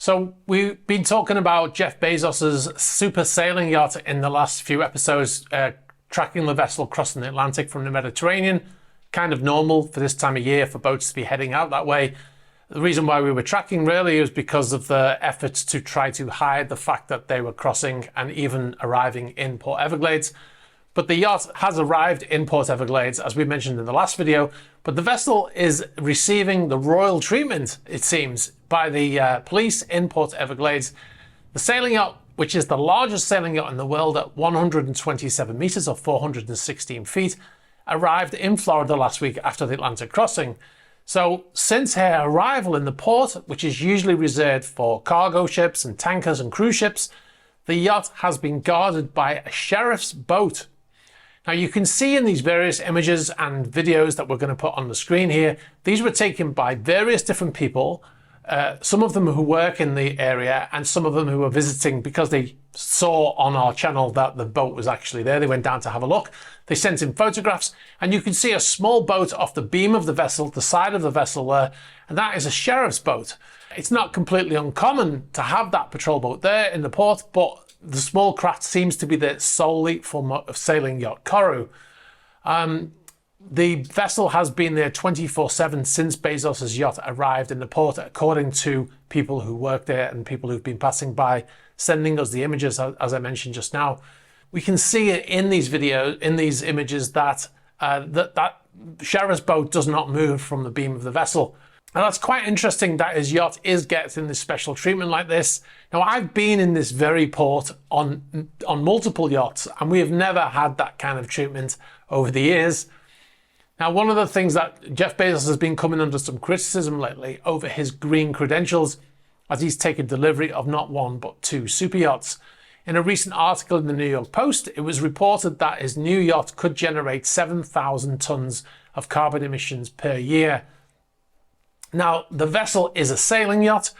So we've been talking about Jeff Bezos's super sailing yacht in the last few episodes, tracking the vessel crossing the Atlantic from the Mediterranean. Kind of normal for this time of year for boats to be heading out that way. The reason why we were tracking really is because of the efforts to try to hide the fact that they were crossing and even arriving in Port Everglades. But the yacht has arrived in Port Everglades, as we mentioned in the last video, but the vessel is receiving the royal treatment, it seems, by the police in Port Everglades. The sailing yacht, which is the largest sailing yacht in the world at 127 meters or 416 feet, arrived in Florida last week after the Atlantic crossing. So since her arrival in the port, which is usually reserved for cargo ships and tankers and cruise ships, the yacht has been guarded by a sheriff's boat. Now you can see in these various images and videos that we're going to put on the screen here, these were taken by various different people, some of them who work in the area and some of them who were visiting because they saw on our channel that the boat was actually there. They went down to have a look. They sent in photographs and you can see a small boat off the beam of the vessel, the side of the vessel there, and that is a sheriff's boat. It's not completely uncommon to have that patrol boat there in the port, but the small craft seems to be the solely form of sailing yacht Koru. The vessel has been there 24/7 since Bezos's yacht arrived in the port, according to people who work there and people who've been passing by, sending us the images, as I mentioned just now. We can see it in these videos, in these images, that that sheriff's boat does not move from the beam of the vessel. And that's quite interesting that his yacht is getting this special treatment like this. Now, I've been in this very port on multiple yachts, and we have never had that kind of treatment over the years. Now, one of the things that Jeff Bezos has been coming under some criticism lately over his green credentials, as he's taken delivery of not one, but two super yachts. In a recent article in the New York Post, it was reported that his new yacht could generate 7,000 tons of carbon emissions per year. Now, the vessel is a sailing yacht,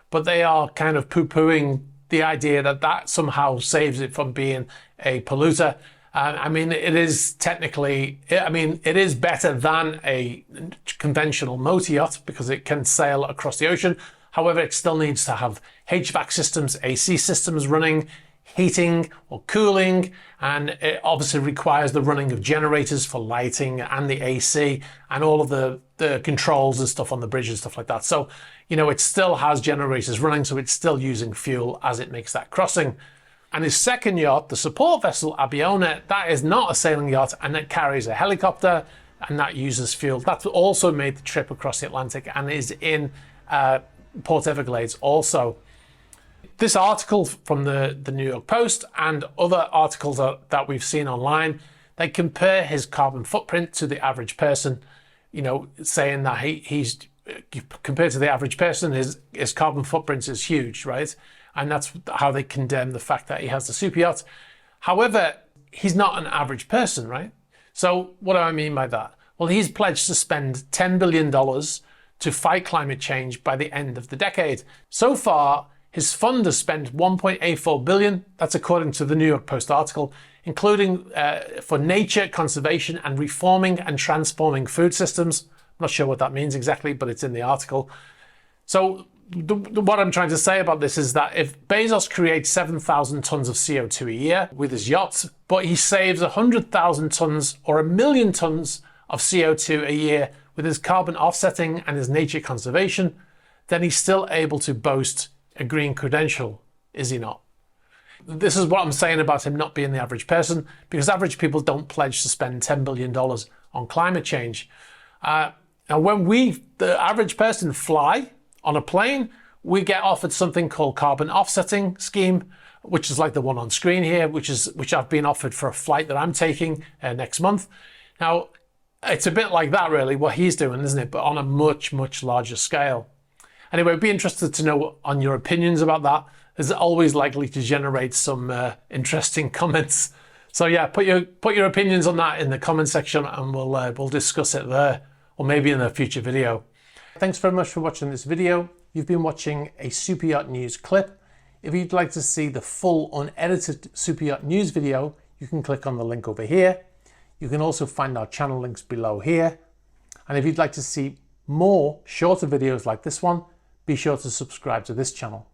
but they are kind of poo-pooing the idea that that somehow saves it from being a polluter. I mean, it is technically, it is better than a conventional motor yacht because it can sail across the ocean. However, it still needs to have HVAC systems, AC systems running, heating or cooling, and it obviously requires the running of generators for lighting and the AC and all of the controls and stuff on the bridge and stuff like that. So, you know, it still has generators running, so it's still using fuel as it makes that crossing. And his second yacht, the support vessel Abiona, that is not a sailing yacht, and it carries a helicopter and that uses fuel. That's also made the trip across the Atlantic and is in Port Everglades also. This article from the New York Post and other articles that we've seen online, they compare his carbon footprint to the average person, you know, saying that he's compared to the average person, his carbon footprint is huge, right? And that's how they condemn the fact that he has the super yacht. However, he's not an average person, right? So what do I mean by that? Well, he's pledged to spend $10 billion to fight climate change by the end of the decade. So far, his fund has spent $1.84 billion, that's according to the New York Post article, including for nature conservation and reforming and transforming food systems. I'm not sure what that means exactly, but it's in the article. So what I'm trying to say about this is that if Bezos creates 7,000 tons of CO2 a year with his yachts, but he saves 100,000 tons or 1 million tons of CO2 a year with his carbon offsetting and his nature conservation, then he's still able to boast a green credential, is he not? This is what I'm saying about him not being the average person, because average people don't pledge to spend $10 billion on climate change. Now, when the average person, fly on a plane, we get offered something called carbon offsetting scheme, which is like the one on screen here, which I've been offered for a flight that I'm taking next month. Now, it's a bit like that really, what he's doing, isn't it? But on a much, much larger scale. Anyway, I'd be interested to know on your opinions about that. It's always likely to generate some interesting comments. So yeah, put your opinions on that in the comment section and we'll discuss it there, or maybe in a future video. Thanks very much for watching this video. You've been watching a Super Yacht News clip. If you'd like to see the full unedited Super Yacht News video, you can click on the link over here. You can also find our channel links below here. And if you'd like to see more shorter videos like this one, be sure to subscribe to this channel.